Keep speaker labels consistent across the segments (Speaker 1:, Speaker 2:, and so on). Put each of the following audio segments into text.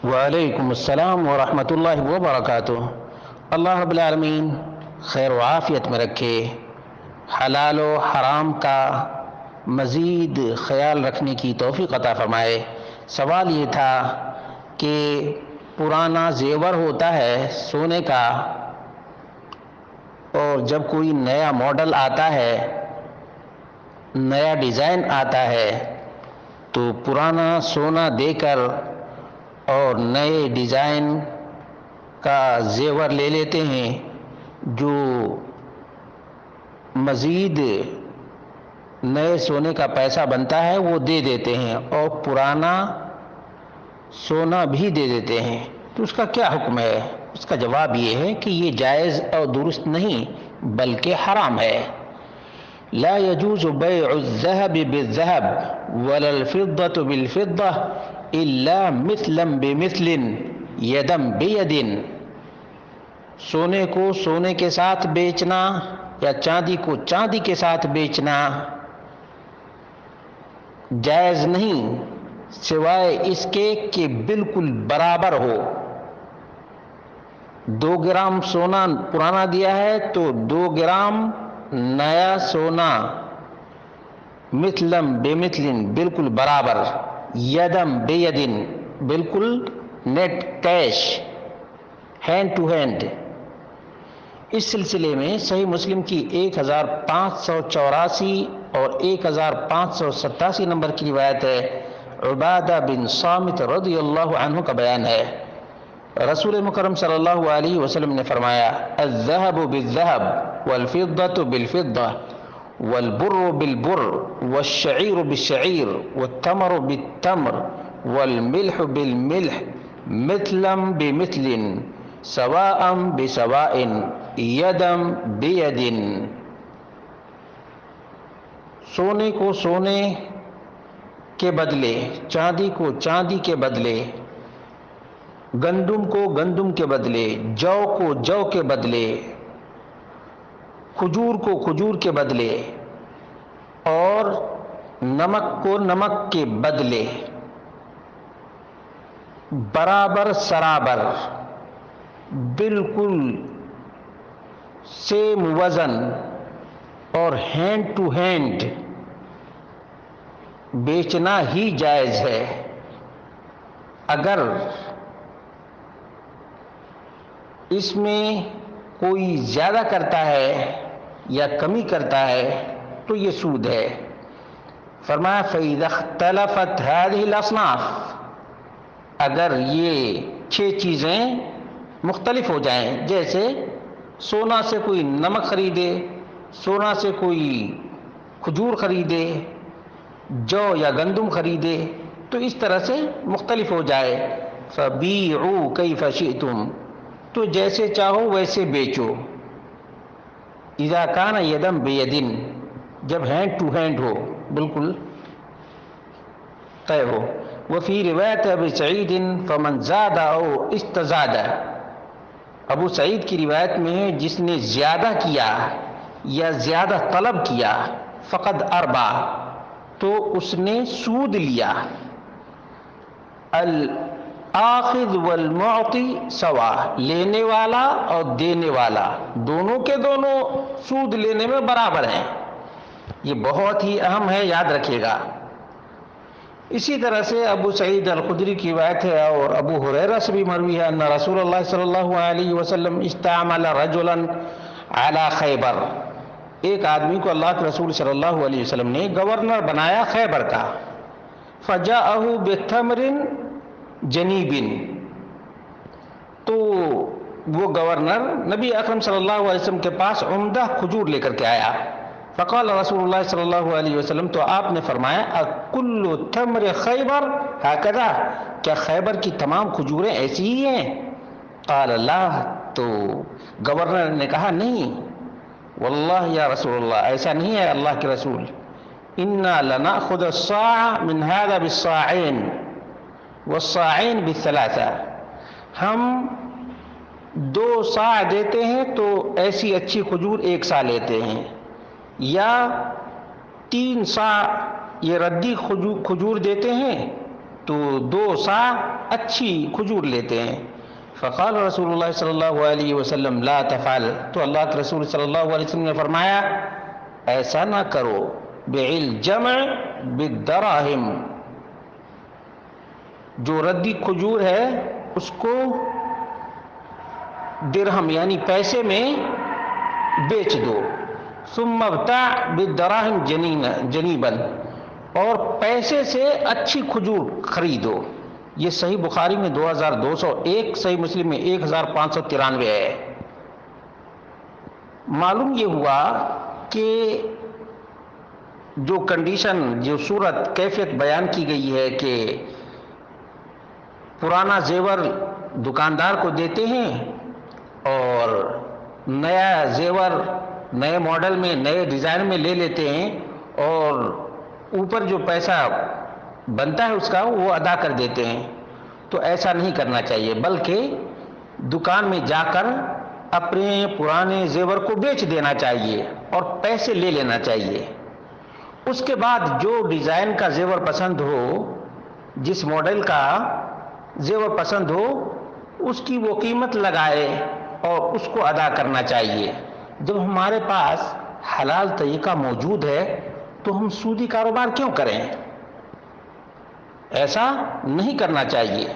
Speaker 1: وعلیکم السلام ورحمۃ اللہ وبرکاتہ۔ اللہ رب العالمین خیر و عافیت میں رکھے، حلال و حرام کا مزید خیال رکھنے کی توفیق عطا فرمائے۔ سوال یہ تھا کہ پرانا زیور ہوتا ہے سونے کا، اور جب کوئی نیا ماڈل آتا ہے، نیا ڈیزائن آتا ہے، تو پرانا سونا دے کر اور نئے ڈیزائن کا زیور لے لیتے ہیں، جو مزید نئے سونے کا پیسہ بنتا ہے وہ دے دیتے ہیں، اور پرانا سونا بھی دے دیتے ہیں۔ تو اس کا کیا حکم ہے؟ اس کا جواب یہ ہے کہ یہ جائز اور درست نہیں بلکہ حرام ہے۔ لا يجوز بيع الذهب بالذهب ولا الفضة بالفضة إلا مثلا بمثل يدا بيد۔ سونے کو سونے کے ساتھ بیچنا یا چاندی کو چاندی کے ساتھ بیچنا جائز نہیں، سوائے اس کے کہ بالکل برابر ہو۔ 2 گرام سونا پرانا دیا ہے تو 2 گرام نیا سونا مثلم بمثل بالکل برابر، یدم بیدن بالکل net cash, hand to hand. اس سلسلے میں صحیح مسلم کی 1584 اور 1587 نمبر کی روایت ہے، عبادہ بن صامت رضی اللہ عنہ کا بیان ہے، رسول مکرم صلی اللہ علیہ وسلم نے فرمایا: الذهب بالذهب والفضة بالفضة والبر بالبر والشعير بالشعير والتمر بالتمر والملح بالملح مثلا بمثل سواء بسواء یدا بید۔ سونے کو سونے کے بدلے، چاندی کو چاندی کے بدلے، گندم کو گندم کے بدلے، جو کو جو کے بدلے، کھجور کو کھجور کے بدلے، اور نمک کو نمک کے بدلے برابر سرابر، بالکل سیم وزن اور ہینڈ ٹو ہینڈ بیچنا ہی جائز ہے۔ اگر اس میں کوئی زیادہ کرتا ہے یا کمی کرتا ہے تو یہ سود ہے۔ فرمایا فَإِذَا اخْتَلَفَتْ هَذِهِ الْأَصْنَافُ، اگر یہ 6 چیزیں مختلف ہو جائیں، جیسے سونا سے کوئی نمک خریدے، سونا سے کوئی کھجور خریدے، جو یا گندم خریدے، تو اس طرح سے مختلف ہو جائے، فَبِيعُوا كَيْفَ شِئْتُمْ، تو جیسے چاہو ویسے بیچو۔ اذا کان یدم بیدن، جب ہینڈ ٹو ہینڈ ہو، بالکل طے ہو۔ وفی روایت ابی سعید فمن زاد او استزاد، ابو سعید کی روایت میں ہے جس نے زیادہ کیا یا زیادہ طلب کیا، فقد اربا، تو اس نے سود لیا۔ الآخذ والمعطی سوا، لینے والا اور دینے والا دونوں کے دونوں سود لینے میں برابر ہیں۔ یہ بہت ہی اہم ہے، یاد رکھیے گا۔ اسی طرح سے ابو سعید الخدری کی روایت ہے اور ابو ہریرہ سے بھی مروی ہے ان رسول اللہ صلی اللہ علیہ وسلم استعمل رجلا علی خیبر، ایک آدمی کو اللہ کے رسول صلی اللہ علیہ وسلم نے گورنر بنایا خیبر کا، فجاءہ بتمر جنیب، تو وہ گورنر نبی اکرم صلی اللہ علیہ وسلم کے پاس عمدہ کھجور لے کر کے آیا، فقال رسول اللہ صلی اللہ علیہ وسلم، تو آپ نے فرمایا اکل تمر خیبر ہکذا، کیا خیبر کی تمام کھجوریں ایسی ہی ہیں؟ قال لا، تو گورنر نے کہا نہیں، واللہ یا رسول اللہ، ایسا نہیں ہے اللہ کے رسول، انا لنأخذ الصاع من هذا بالصاعين والصاعين بالثلاثة، ہم 2 صاع دیتے ہیں تو ایسی اچھی کھجور 1 صاع لیتے ہیں، یا 3 صاع یہ ردی کھجور دیتے ہیں تو 2 سا اچھی کھجور لیتے ہیں. فقال رسول اللہ صلی اللہ علیہ وسلم لا تفعل، تو اللہ کے رسول صلی اللہ علیہ وسلم نے فرمایا ایسا نہ کرو. بالجمع بالدراہم، جو ردی کھجور ہے اس کو درہم یعنی پیسے میں بیچ دو. ثم ابتاع بالدراہم جنیبا، اور پیسے سے اچھی کھجور خریدو. یہ صحیح بخاری میں 2201، صحیح مسلم میں 1593 ہے. معلوم یہ ہوا کہ جو کنڈیشن، جو صورت کیفیت بیان کی گئی ہے کہ پرانا زیور دکاندار کو دیتے ہیں اور نیا زیور نئے ماڈل میں نئے ڈیزائن میں لے لیتے ہیں اور اوپر جو پیسہ بنتا ہے اس کا وہ ادا کر دیتے ہیں، تو ایسا نہیں کرنا چاہیے، بلکہ دکان میں جا کر اپنے پرانے زیور کو بیچ دینا چاہیے اور پیسے لے لینا چاہیے. اس کے بعد جو ڈیزائن کا زیور پسند ہو، جس ماڈل کا زیور پسند ہو، اس کی وہ قیمت لگائے اور اس کو ادا کرنا چاہیے. جب ہمارے پاس حلال طریقہ موجود ہے تو ہم سودی کاروبار کیوں کریں؟ ایسا نہیں کرنا چاہیے.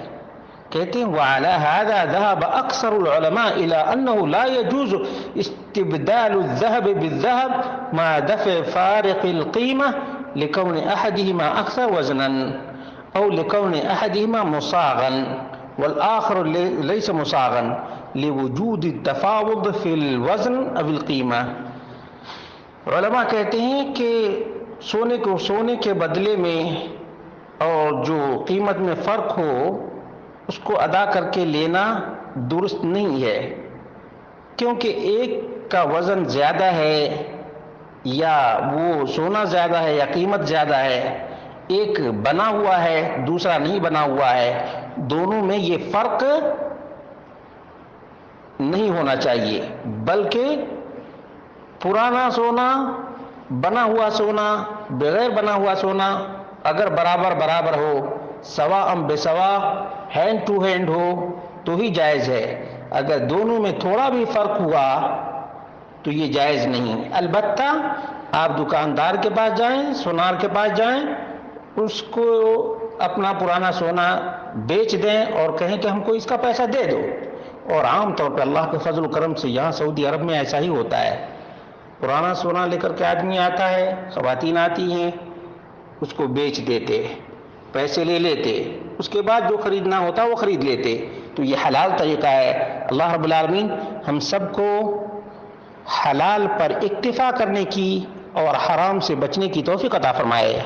Speaker 1: کہتے ہیں وَعَلَى هَذَا ذَهَبَ أَكْثَرُ الْعُلَمَاءِ إِلَىٰ أَنَّهُ لَا يَجُوزُ اسْتِبْدَالُ الذَّهَبِ بِالذَّهَبِ مَعَ دَفْعِ فَارِقِ الْقِيمَةِ لِكَوْنِ أَحَدِهِمَا أَكْثَرَ وَزْنًا أو لِكَوْنِ أَحَدِهِمَا مُصَاغًا وَالْآخَرُ لَيْسَ مُصَاغًا لِوُجُودِ التَّفَاوُضِ فِي الْوَزْنِ أو الْقِيمَةِ. علماء کہتے ہیں کہ سونے کے بدلے میں اور جو قیمت میں فرق ہو اس کو ادا کر کے لینا درست نہیں ہے، کیونکہ ایک کا وزن زیادہ ہے یا وہ سونا زیادہ ہے یا قیمت زیادہ ہے، ایک بنا ہوا ہے دوسرا نہیں بنا ہوا ہے، دونوں میں یہ فرق نہیں ہونا چاہیے، بلکہ پرانا سونا، بنا ہوا سونا، بغیر بنا ہوا سونا اگر برابر ہو، سواء بسوا، ہینڈ ٹو ہینڈ ہو تو ہی جائز ہے. اگر دونوں میں تھوڑا بھی فرق ہوا تو یہ جائز نہیں. البتہ آپ دکاندار کے پاس جائیں، سونار کے پاس جائیں، اس کو اپنا پرانا سونا بیچ دیں اور کہیں کہ ہم کو اس کا پیسہ دے دو. اور عام طور پہ اللہ کے فضل و کرم سے یہاں سعودی عرب میں ایسا ہی ہوتا ہے. پرانا سونا لے کر کے آدمی آتا ہے، خواتین آتی ہیں، اس کو بیچ دیتے، پیسے لے لیتے، اس کے بعد جو خریدنا ہوتا وہ خرید لیتے. تو یہ حلال طریقہ ہے. اللہ رب العالمین ہم سب کو حلال پر اکتفا کرنے کی اور حرام سے بچنے کی توفیق عطا فرمائے.